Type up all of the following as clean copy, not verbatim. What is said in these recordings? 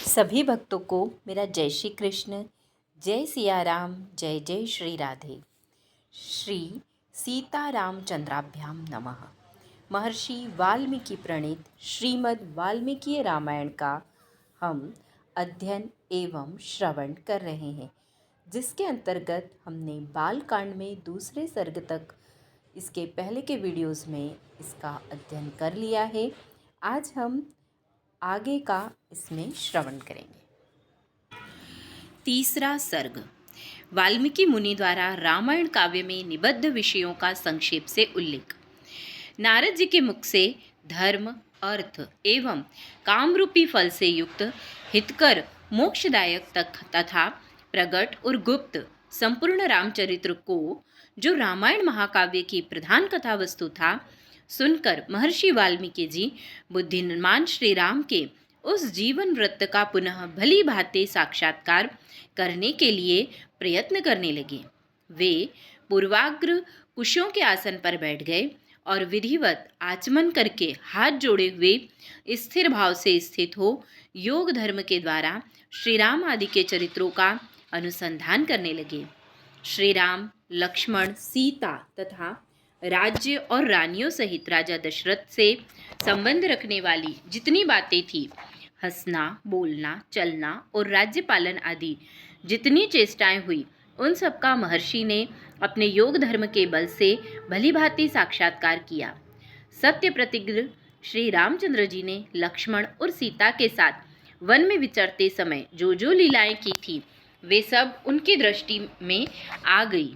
सभी भक्तों को मेरा जय श्री कृष्ण, जय सिया राम, जय जय श्री राधे। श्री सीतारामचंद्राभ्याम नमः। महर्षि वाल्मीकि प्रणीत श्रीमद् वाल्मीकि रामायण का हम अध्ययन एवं श्रवण कर रहे हैं, जिसके अंतर्गत हमने बालकांड में दूसरे सर्ग तक इसके पहले के वीडियोस में इसका अध्ययन कर लिया है। आज हम आगे का इसमें श्रवण करेंगे। तीसरा सर्ग वाल्मीकि मुनि द्वारा रामायण काव्य में निबद्ध विषयों का संक्षेप से उल्लेख। नारद जी के मुख से धर्म, अर्थ एवं कामरूपी फल से युक्त हितकर मोक्षदायक तथा प्रगट और गुप्त संपूर्ण रामचरित्र को, जो रामायण महाकाव्य की प्रधान कथा वस्तु था, सुनकर महर्षि वाल्मीकि जी बुद्धिमान श्री राम के उस जीवन वृत्त का पुनः भली भांति साक्षात्कार करने के लिए प्रयत्न करने लगे। वे पूर्वाग्र कुशों के आसन पर बैठ गए और विधिवत आचमन करके हाथ जोड़े हुए स्थिर भाव से स्थित हो योग धर्म के द्वारा श्री राम आदि के चरित्रों का अनुसंधान करने लगे। श्री राम, लक्ष्मण, सीता तथा राज्य और रानियों सहित राजा दशरथ से संबंध रखने वाली जितनी बातें थी, हंसना, बोलना, चलना और राज्य पालन आदि जितनी चेष्टाएं हुई, उन सब का महर्षि ने अपने योग धर्म के बल से भली भांति साक्षात्कार किया। सत्य प्रतिज्ञ श्री रामचंद्र जी ने लक्ष्मण और सीता के साथ वन में विचरते समय जो जो लीलाएं की थी, वे सब उनकी दृष्टि में आ गई।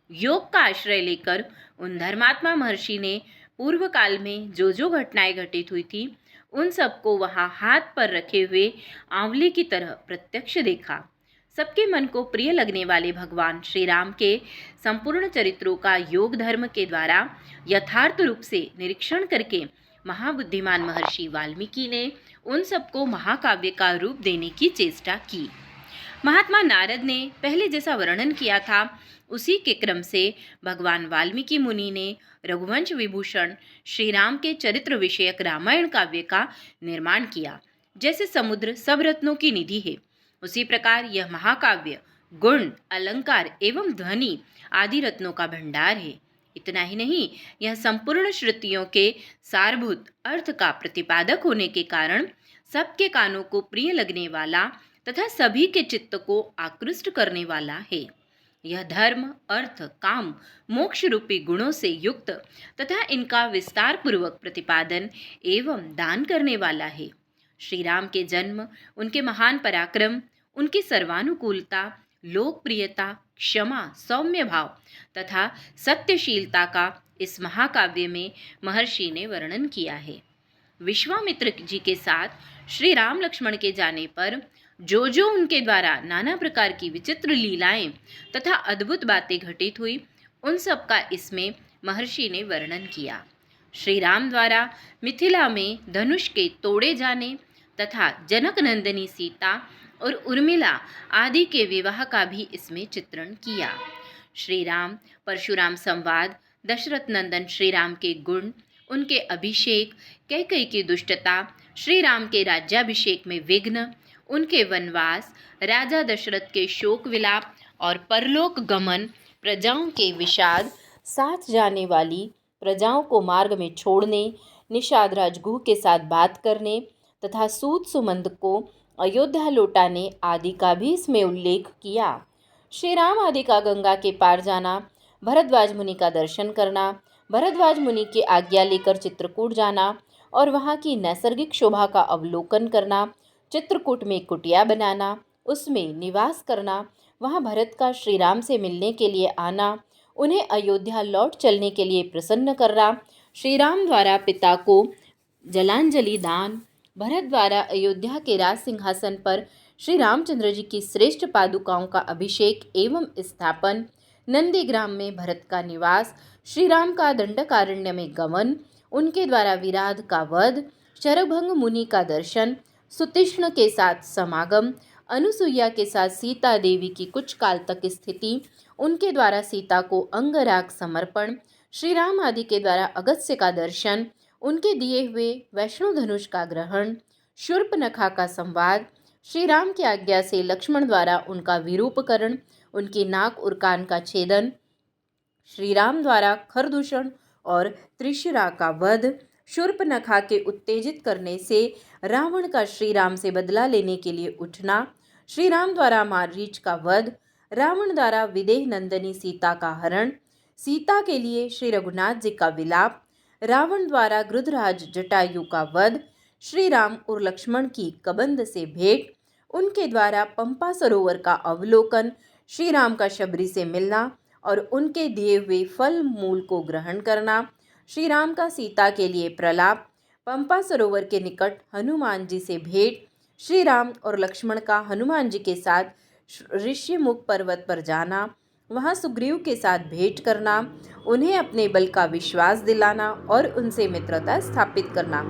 योग का आश्रय लेकर उन धर्मात्मा महर्षि ने पूर्व काल में जो जो घटनाएं घटित हुई थी, उन सबको वहां हाथ पर रखे हुए आंवले की तरह प्रत्यक्ष देखा। सबके मन को प्रिय लगने वाले भगवान श्री राम के संपूर्ण चरित्रों का योग धर्म के द्वारा यथार्थ रूप से निरीक्षण करके महाबुद्धिमान महर्षि वाल्मीकि ने उन सबको महाकाव्य का रूप देने की चेष्टा की। महात्मा नारद ने पहले जैसा वर्णन किया था, उसी के क्रम से भगवान वाल्मीकि मुनि ने रघुवंश विभूषण श्री राम के चरित्र विषयक रामायण काव्य का निर्माण किया। जैसे समुद्र सब रत्नों की निधि है, उसी प्रकार यह महाकाव्य गुण, अलंकार एवं ध्वनि आदि रत्नों का भंडार है। इतना ही नहीं, यह संपूर्ण श्रुतियों के सारभूत अर्थ का प्रतिपादक होने के कारण सबके कानों को प्रिय लगने वाला तथा सभी के चित्त को आकृष्ट करने वाला है। यह धर्म, अर्थ, काम, मोक्ष रूपी गुणों से युक्त तथा इनका विस्तार पूर्वक प्रतिपादन एवं दान करने वाला है। श्री राम के जन्म, उनके महान पराक्रम, उनकी सर्वानुकूलता, लोकप्रियता, क्षमा, सौम्य भाव तथा सत्यशीलता का इस महाकाव्य में महर्षि ने वर्णन किया है। विश्वामित्र जी के साथ श्री राम लक्ष्मण के जाने पर जो जो उनके द्वारा नाना प्रकार की विचित्र लीलाएं तथा अद्भुत बातें घटित हुई, उन सब का इसमें महर्षि ने वर्णन किया। श्री राम द्वारा मिथिला में धनुष के तोड़े जाने तथा जनक नंदिनी सीता और उर्मिला आदि के विवाह का भी इसमें चित्रण किया। श्री राम परशुराम संवाद, दशरथ नंदन श्री राम के गुण, उनके अभिषेक, कैकेयी की दुष्टता, श्री राम के राज्याभिषेक में विघ्न, उनके वनवास, राजा दशरथ के शोक विलाप और परलोक गमन, प्रजाओं के विषाद, साथ जाने वाली प्रजाओं को मार्ग में छोड़ने, निषाद राजगुह के साथ बात करने तथा सूत सुमंत को अयोध्या लौटाने आदि का भी इसमें उल्लेख किया। श्री राम आदि का गंगा के पार जाना, भरद्वाज मुनि का दर्शन करना, भरद्वाज मुनि की आज्ञा लेकर चित्रकूट जाना और वहाँ की नैसर्गिक शोभा का अवलोकन करना, चित्रकूट में कुटिया बनाना, उसमें निवास करना, वहाँ भरत का श्री राम से मिलने के लिए आना, उन्हें अयोध्या लौट चलने के लिए प्रसन्न करना, श्री राम द्वारा पिता को जलांजलि दान, भरत द्वारा अयोध्या के राज सिंहासन पर श्री रामचंद्र जी की श्रेष्ठ पादुकाओं का अभिषेक एवं स्थापन, नंदीग्राम में भरत का निवास, श्री राम का दंडकारण्य में गमन, उनके द्वारा विराध का वध, शरभंग मुनि का दर्शन, सुतीक्ष्ण के साथ समागम, अनुसुईया के साथ सीता देवी की कुछ काल तक स्थिति, उनके द्वारा सीता को अंगराग समर्पण, श्री राम आदि के द्वारा अगस्त्य का दर्शन, उनके दिए हुए वैष्णो धनुष का ग्रहण, शूर्पणखा का संवाद, श्री राम की आज्ञा से लक्ष्मण द्वारा उनका विरूपकरण, उनकी नाक और कान का छेदन, श्री राम द्वारा खरदूषण और त्रिशिरा का वध, शूर्पणखा के उत्तेजित करने से रावण का श्री राम से बदला लेने के लिए उठना, श्री राम द्वारा मारीच का वध, रावण द्वारा विदेह नंदनी सीता का हरण, सीता के लिए श्री रघुनाथ जी का विलाप, रावण द्वारा गृधराज जटायु का वध, श्री राम और लक्ष्मण की कबंध से भेंट, उनके द्वारा पंपा सरोवर का अवलोकन, श्री राम का शबरी से मिलना और उनके दिए हुए फल मूल को ग्रहण करना, श्री राम का सीता के लिए प्रलाप, पंपा सरोवर के निकट हनुमान जी से भेंट, श्री राम और लक्ष्मण का हनुमान जी के साथ ऋष्यमुख पर्वत पर जाना, वहां सुग्रीव के साथ भेंट करना, उन्हें अपने बल का विश्वास दिलाना और उनसे मित्रता स्थापित करना,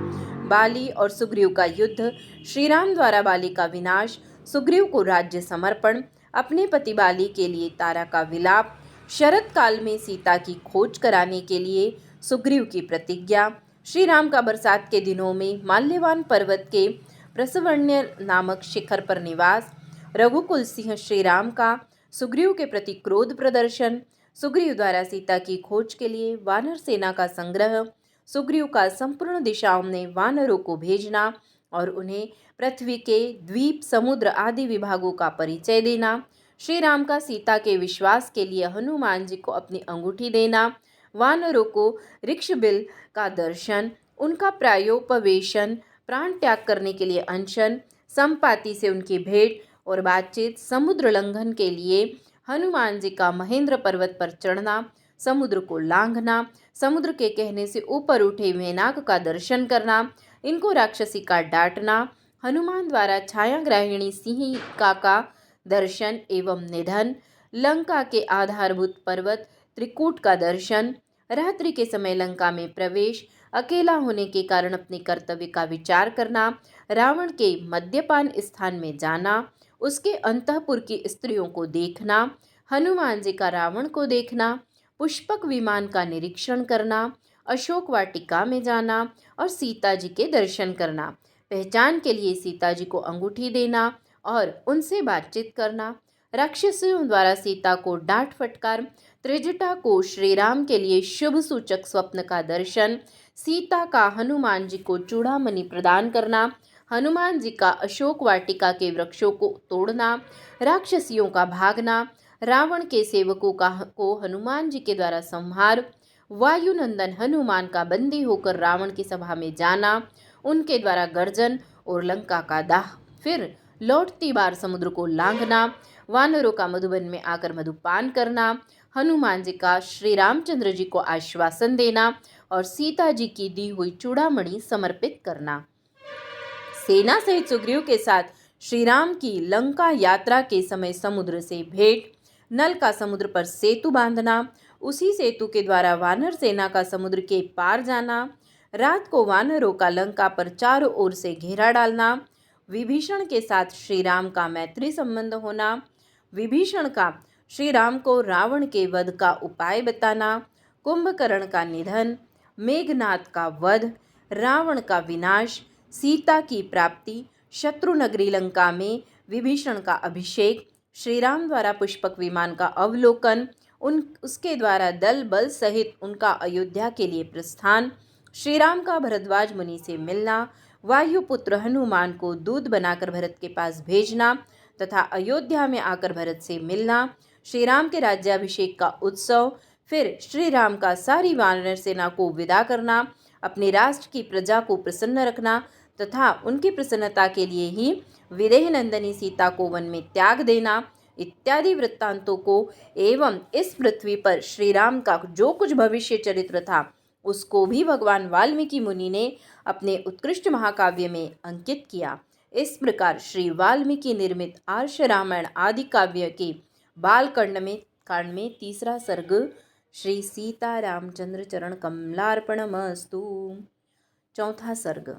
बाली और सुग्रीव का युद्ध, श्री राम द्वारा बाली का विनाश, सुग्रीव को राज्य समर्पण, अपने पति बाली के लिए तारा का विलाप, शरत काल में सीता की खोज कराने के लिए सुग्रीव की प्रतिज्ञा, श्री राम का बरसात के दिनों में माल्यवान पर्वत के प्रसवण्य नामक शिखर पर निवास, रघुकुल सिंह श्री राम का सुग्रीव के प्रति क्रोध प्रदर्शन, सुग्रीव द्वारा सीता की खोज के लिए वानर सेना का संग्रह, सुग्रीव का संपूर्ण दिशाओं में वानरों को भेजना और उन्हें पृथ्वी के द्वीप समुद्र आदि विभागों का परिचय देना, श्री राम का सीता के विश्वास के लिए हनुमान जी को अपनी अंगूठी देना, वानरों को ऋक्षबिल का दर्शन, उनका प्रायोपवेशन, प्राण त्याग करने के लिए अनशन, संपाति से उनकी भेंट और बातचीत, समुद्र लंघन के लिए हनुमान जी का महेंद्र पर्वत पर चढ़ना, समुद्र को लांघना, समुद्र के कहने से ऊपर उठे मेनाक का दर्शन करना, इनको राक्षसी का डांटना, हनुमान द्वारा छायाग्राहिणी सिंहिका का दर्शन एवं निधन, लंका के आधारभूत पर्वत त्रिकूट का दर्शन, रात्रि के समय लंका में प्रवेश, अकेला होने के कारण अपने कर्तव्य का विचार करना, रावण के मद्यपान स्थान में जाना, उसके अंतःपुर की स्त्रियों को देखना, हनुमान जी का रावण को देखना, पुष्पक विमान का निरीक्षण करना, अशोक वाटिका में जाना और सीता जी के दर्शन करना, पहचान के लिए सीता जी को अंगूठी देना और उनसे बातचीत करना, राक्षसियों द्वारा सीता को डांट फटकार, त्रिजटा को श्री राम के लिए शुभ सूचक स्वप्न का दर्शन, सीता का हनुमान जी को चूड़ामणि प्रदान करना, हनुमान जी का अशोक वाटिका के वृक्षों को तोड़ना, राक्षसियों का भागना, रावण के सेवकों को हनुमान जी के द्वारा संहार, वायुनंदन हनुमान का बंदी होकर रावण की सभा में जाना, उनके द्वारा गर्जन और लंका का दाह, फिर लौटती बार समुद्र को लांघना, वानरों का मधुबन में आकर मधुपान करना, हनुमान जी का श्री रामचंद्र जी को आश्वासन देना और सीता जी की दी हुई चूड़ामणि समर्पित करना। सेना सहित सुग्रीव के साथ श्री राम की लंका यात्रा के समय समुद्र से भेंट, नल का समुद्र पर सेतु बांधना, उसी सेतु के द्वारा वानर सेना का समुद्र के पार जाना, रात को वानरों का लंका पर चारों ओर से घेरा डालना, विभीषण के साथ श्री राम का मैत्री संबंध होना, विभीषण का श्री राम को रावण के वध का उपाय बताना, कुंभकर्ण का निधन, मेघनाद का वध, रावण का विनाश, सीता की प्राप्ति, शत्रुनगरी लंका में विभीषण का अभिषेक, श्री राम द्वारा पुष्पक विमान का अवलोकन, उसके द्वारा दल बल सहित उनका अयोध्या के लिए प्रस्थान, श्री राम का भरद्वाज मुनि से मिलना, वायुपुत्र हनुमान को दूत बनाकर भरत के पास भेजना तथा अयोध्या में आकर भरत से मिलना, श्री राम के राज्याभिषेक का उत्सव, फिर श्री राम का सारी वानर सेना को विदा करना, अपने राष्ट्र की प्रजा को प्रसन्न रखना तथा उनकी प्रसन्नता के लिए ही विदेह नंदनी सीता को वन में त्याग देना इत्यादि वृत्तांतों को एवं इस पृथ्वी पर श्री राम का जो कुछ भविष्य चरित्र था उसको भी भगवान वाल्मीकि मुनि ने अपने उत्कृष्ट महाकाव्य में अंकित किया। इस प्रकार श्री वाल्मीकि निर्मित आर्ष रामायण आदि काव्य के बालकांड में तीसरा सर्ग श्री सीता रामचंद्र चरण कमलार्पणमस्तु। चौथा सर्ग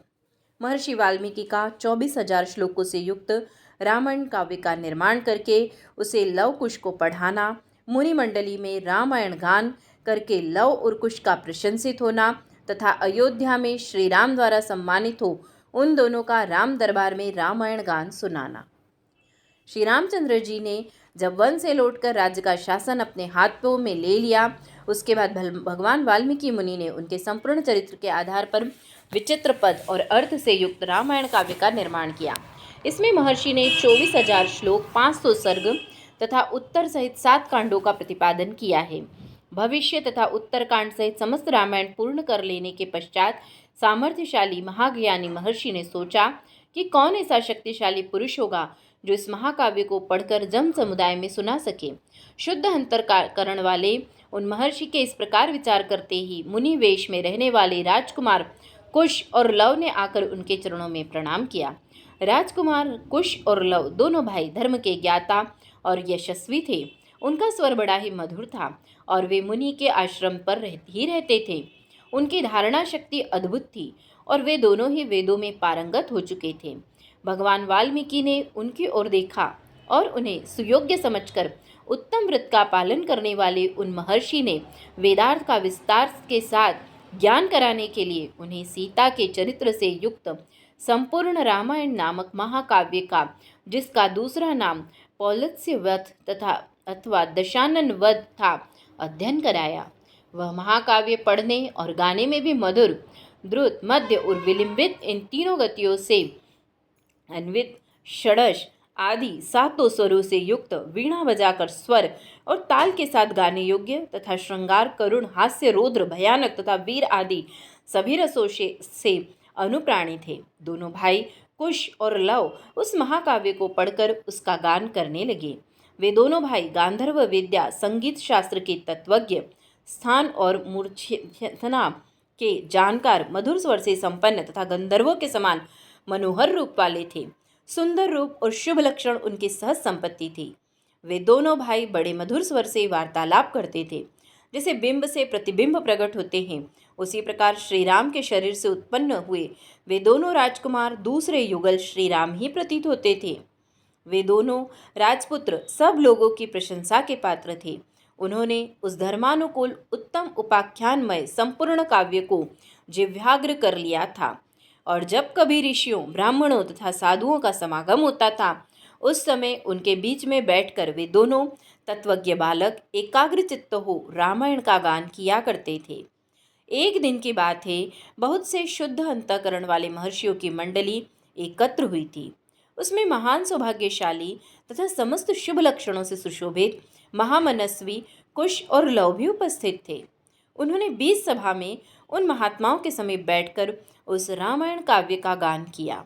महर्षि वाल्मीकि का 24,000 श्लोकों से युक्त रामायण काव्य का निर्माण करके उसे लव कुश को पढ़ाना, मुनि मंडली में रामायण गान करके लव और कुश का प्रशंसित होना तथा अयोध्या में श्री राम द्वारा सम्मानित हो उन दोनों का राम दरबार में रामायण गान सुनाना। श्री रामचंद्र जी ने जब वन से लौटकर राज्य का शासन अपने हाथों में ले लिया, उसके बाद भगवान वाल्मीकि मुनि ने उनके संपूर्ण चरित्र के आधार पर विचित्र पद और अर्थ से युक्त रामायण काव्य का निर्माण किया। इसमें महर्षि ने 24,000 श्लोक, 500 सर्ग तथा उत्तर सहित 7 कांडों का प्रतिपादन किया है। भविष्य तथा उत्तरकांड सहित समस्त रामायण पूर्ण कर लेने के पश्चात सामर्थ्यशाली महाज्ञानी महर्षि ने सोचा कि कौन ऐसा शक्तिशाली पुरुष होगा जो इस महाकाव्य को पढ़कर जन समुदाय में सुना सके। शुद्ध अंतःकरण वाले उन महर्षि के इस प्रकार विचार करते ही मुनि वेश में रहने वाले राजकुमार कुश और लव ने आकर उनके चरणों में प्रणाम किया। राजकुमार कुश और लव दोनों भाई धर्म के ज्ञाता और यशस्वी थे। उनका स्वर बड़ा ही मधुर था और वे मुनि के आश्रम पर ही रहते थे। उनकी धारणा शक्ति अद्भुत थी और वे दोनों ही वेदों में पारंगत हो चुके थे। भगवान वाल्मीकि ने उनकी ओर देखा और उन्हें सुयोग्य समझकर उत्तम व्रत का पालन करने वाले उन महर्षि ने वेदार्थ का विस्तार के साथ ज्ञान कराने के लिए उन्हें सीता के चरित्र से युक्त संपूर्ण रामायण नामक महाकाव्य का, जिसका दूसरा नाम पौलत्स्य वध तथा अथवा दशानन वध था, अध्ययन कराया। वह महाकाव्य पढ़ने और गाने में भी मधुर, द्रुत, मध्य और विलंबित इन तीनों गतियों से अन्वित, षडश आदि 7 स्वरों से युक्त, वीणा बजाकर स्वर और ताल के साथ गाने योग्य तथा श्रृंगार, करुण, हास्य, रौद्र, भयानक तथा वीर आदि सभी रसों से अनुप्राणी थे। दोनों भाई कुश और लव उस महाकाव्य को पढ़कर उसका गान करने लगे। वे दोनों भाई गांधर्व विद्या, संगीत शास्त्र के तत्वज्ञ, स्थान और मूर्छना के जानकार, मधुर स्वर से संपन्न तथा गंधर्वों के समान मनोहर रूप वाले थे। सुंदर रूप और शुभ लक्षण उनकी सहज संपत्ति थी। वे दोनों भाई बड़े मधुर स्वर से वार्तालाप करते थे। जैसे बिंब से प्रतिबिंब प्रकट होते हैं, उसी प्रकार श्री राम के शरीर से उत्पन्न हुए वे दोनों राजकुमार दूसरे युगल श्री राम ही प्रतीत होते थे। वे दोनों राजपुत्र सब लोगों की प्रशंसा के पात्र थे। उन्होंने उस धर्मानुकूल उत्तम उपाख्यानमय संपूर्ण काव्य को जिह्वाग्र कर लिया था और जब कभी ऋषियों, ब्राह्मणों तथा साधुओं का समागम होता था, उस समय उनके बीच में बैठकर वे दोनों तत्वज्ञ बालक एकाग्रचित्त हो रामायण का गान किया करते थे। एक दिन की बात है, बहुत से शुद्ध अंतःकरण वाले महर्षियों की मंडली एकत्र हुई थी। उसमें महान सौभाग्यशाली तथा समस्त शुभ लक्षणों से सुशोभित महामनस्वी कुश और लव भी उपस्थित थे। उन्होंने बीच सभा में उन महात्माओं के समीप बैठकर उस रामायण काव्य का गान किया।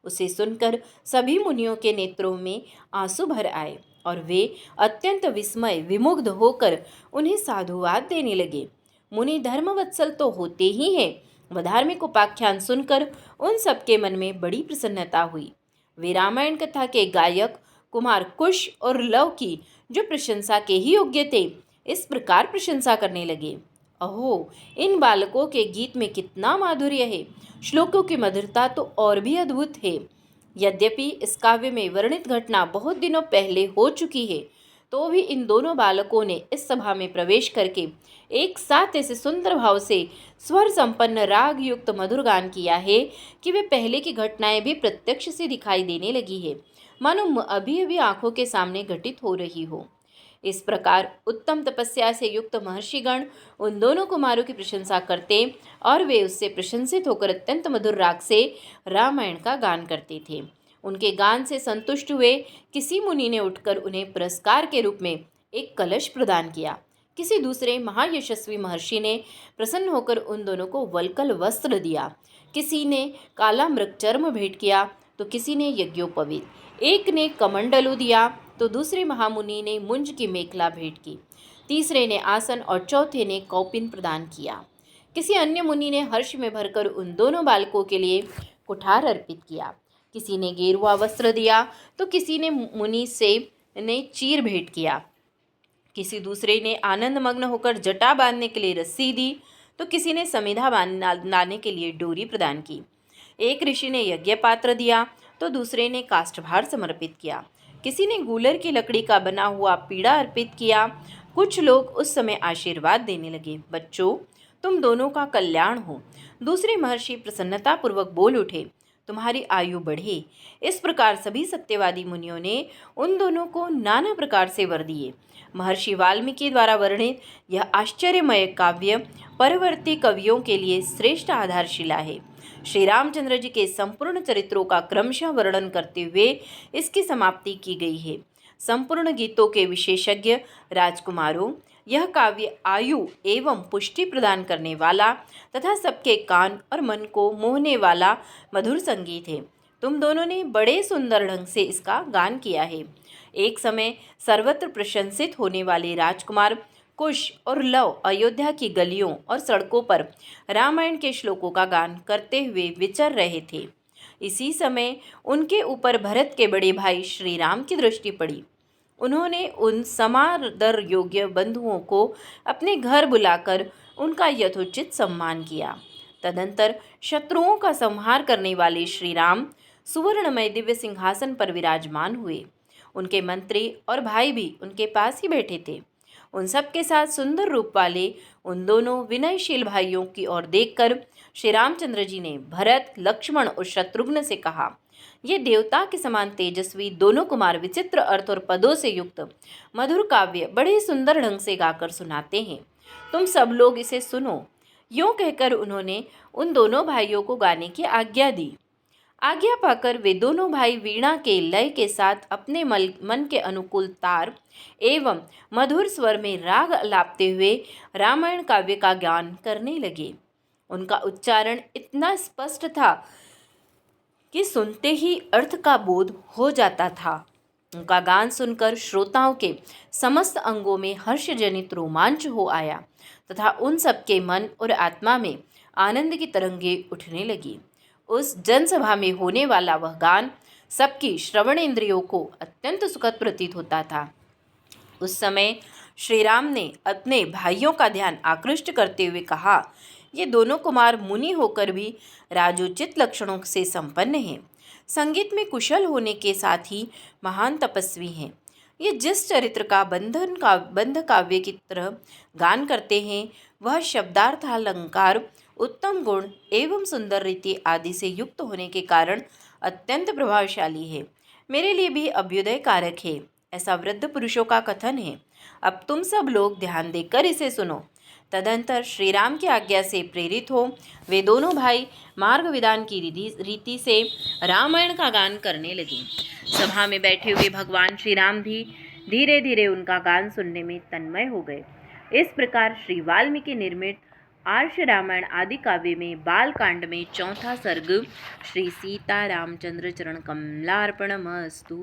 उसे सुनकर सभी मुनियों के नेत्रों में आंसू भर आए और वे अत्यंत विस्मय विमुग्ध होकर उन्हें साधुवाद देने लगे। मुनि धर्मवत्सल तो होते ही हैं, वह धार्मिक उपाख्यान सुनकर उन सबके मन में बड़ी प्रसन्नता हुई। वे रामायण कथा के गायक कुमार कुश और लव की, जो प्रशंसा के ही योग्य थे, इस प्रकार प्रशंसा करने लगे। अहो, इन बालकों के गीत में कितना माधुर्य है, श्लोकों की मधुरता तो और भी अद्भुत है। यद्यपि इस काव्य में वर्णित घटना बहुत दिनों पहले हो चुकी है, तो भी इन दोनों बालकों ने इस सभा में प्रवेश करके एक साथ ऐसे सुंदर भाव से स्वर संपन्न राग युक्त मधुर गान किया है कि वे पहले की घटनाएं भी प्रत्यक्ष से दिखाई देने लगी है, मानो अभी अभी आंखों के सामने घटित हो रही हो। इस प्रकार उत्तम तपस्या से युक्त महर्षिगण उन दोनों कुमारों की प्रशंसा करते और वे उससे प्रशंसित होकर अत्यंत मधुर राग से रामायण का गान करते थे। उनके गान से संतुष्ट हुए किसी मुनि ने उठकर उन्हें पुरस्कार के रूप में एक कलश प्रदान किया। किसी दूसरे महायशस्वी महर्षि ने प्रसन्न होकर उन दोनों को वल्कल वस्त्र दिया। किसी ने काला मृगचर्म भेंट किया तो किसी ने यज्ञोपवीत, एक ने कमंडलू दिया तो दूसरे महामुनि ने मुंज की मेखला भेंट की, तीसरे ने आसन और चौथे ने कौपिन प्रदान किया। किसी अन्य मुनि ने हर्ष में भरकर उन दोनों बालकों के लिए कुठार अर्पित किया। किसी ने गेरुआ वस्त्र दिया तो किसी ने मुनि से ने चीर भेंट किया। किसी दूसरे ने आनंद मग्न होकर जटा बांधने के लिए रस्सी दी तो किसी ने समिधा बांधने के लिए डोरी प्रदान की। एक ऋषि ने यज्ञ पात्र दिया तो दूसरे ने काष्ठभार समर्पित किया। किसी ने गूलर की लकड़ी का बना हुआ पीड़ा अर्पित किया। कुछ लोग उस समय आशीर्वाद देने लगे, बच्चों तुम दोनों का कल्याण हो। दूसरे महर्षि प्रसन्नतापूर्वक बोल उठे, तुम्हारी आयु बढ़े। इस प्रकार सभी सत्यवादी मुनियों ने उन दोनों को नाना प्रकार से वर दिए। महर्षि वाल्मीकि द्वारा वर्णित यह आश्चर्यमय काव्य परवर्ती कवियों के लिए श्रेष्ठ आधारशिला है। श्री रामचंद्र जी के संपूर्ण चरित्रों का क्रमशः वर्णन करते हुए इसकी समाप्ति की गई है। संपूर्ण गीतों के विशेषज्ञ राजकुमारों, यह काव्य आयु एवं पुष्टि प्रदान करने वाला तथा सबके कान और मन को मोहने वाला मधुर संगीत है। तुम दोनों ने बड़े सुंदर ढंग से इसका गान किया है। एक समय सर्वत्र प्रशंसित होने वाले राजकुमार कुश और लव अयोध्या की गलियों और सड़कों पर रामायण के श्लोकों का गान करते हुए विचर रहे थे। इसी समय उनके ऊपर भरत के बड़े भाई श्री राम की दृष्टि पड़ी। उन्होंने उन समादर योग्य बंधुओं को अपने घर बुलाकर उनका यथोचित सम्मान किया। तदंतर शत्रुओं का संहार करने वाले श्री राम सुवर्णमय दिव्य सिंहासन पर विराजमान हुए। उनके मंत्री और भाई भी उनके पास ही बैठे थे। उन सब के साथ सुंदर रूप वाले उन दोनों विनयशील भाइयों की ओर देखकर श्री रामचंद्र जी ने भरत, लक्ष्मण और शत्रुघ्न से कहा, ये देवता के समान तेजस्वी दोनों कुमार विचित्र अर्थ और पदों से युक्त मधुर काव्य बड़े सुंदर ढंग से गाकर सुनाते हैं। तुम सब लोग इसे सुनो। यूँ कहकर उन्होंने उन दोनों भाइयों को गाने की आज्ञा दी। आज्ञा पाकर वे दोनों भाई वीणा के लय के साथ अपने मन के अनुकूल तार एवं मधुर स्वर में राग अलापते हुए रामायण काव्य का गान करने लगे। उनका उच्चारण इतना स्पष्ट था कि सुनते ही अर्थ का बोध हो जाता था। उनका गान सुनकर श्रोताओं के समस्त अंगों में हर्षजनित रोमांच हो आया तथा उन सबके मन और आत्मा में आनंद की तरंगे उठने लगी। उस जनसभा में होने वाला वह गान सबकी श्रवण इंद्रियों को अत्यंत सुखद प्रतीत होता था। उस समय श्री राम ने अपने भाइयों का ध्यान आकृष्ट करते हुए कहा, ये दोनों कुमार मुनि होकर भी राजोचित लक्षणों से संपन्न हैं। संगीत में कुशल होने के साथ ही महान तपस्वी हैं। ये जिस चरित्र का बंध काव्य की तरह गान करते हैं, वह शब्दार्थालंकार, उत्तम गुण एवं सुंदर रीति आदि से युक्त होने के कारण अत्यंत प्रभावशाली है। मेरे लिए भी अभ्युदय कारक है, ऐसा वृद्ध पुरुषों का कथन है। अब तुम सब लोग ध्यान देकर इसे सुनो। तदंतर श्री राम की आज्ञा से प्रेरित हो वे दोनों भाई मार्ग विधान की रीति से रामायण का गान करने लगे। सभा में बैठे हुए भगवान श्री राम भी धीरे धीरे उनका गान सुनने में तन्मय हो गए। इस प्रकार श्री वाल्मीकि निर्मित आर्ष रामायण आदि काव्य में बाल कांड में चौथा सर्ग श्री सीता रामचंद्र चरण कमलार्पणमस्तु।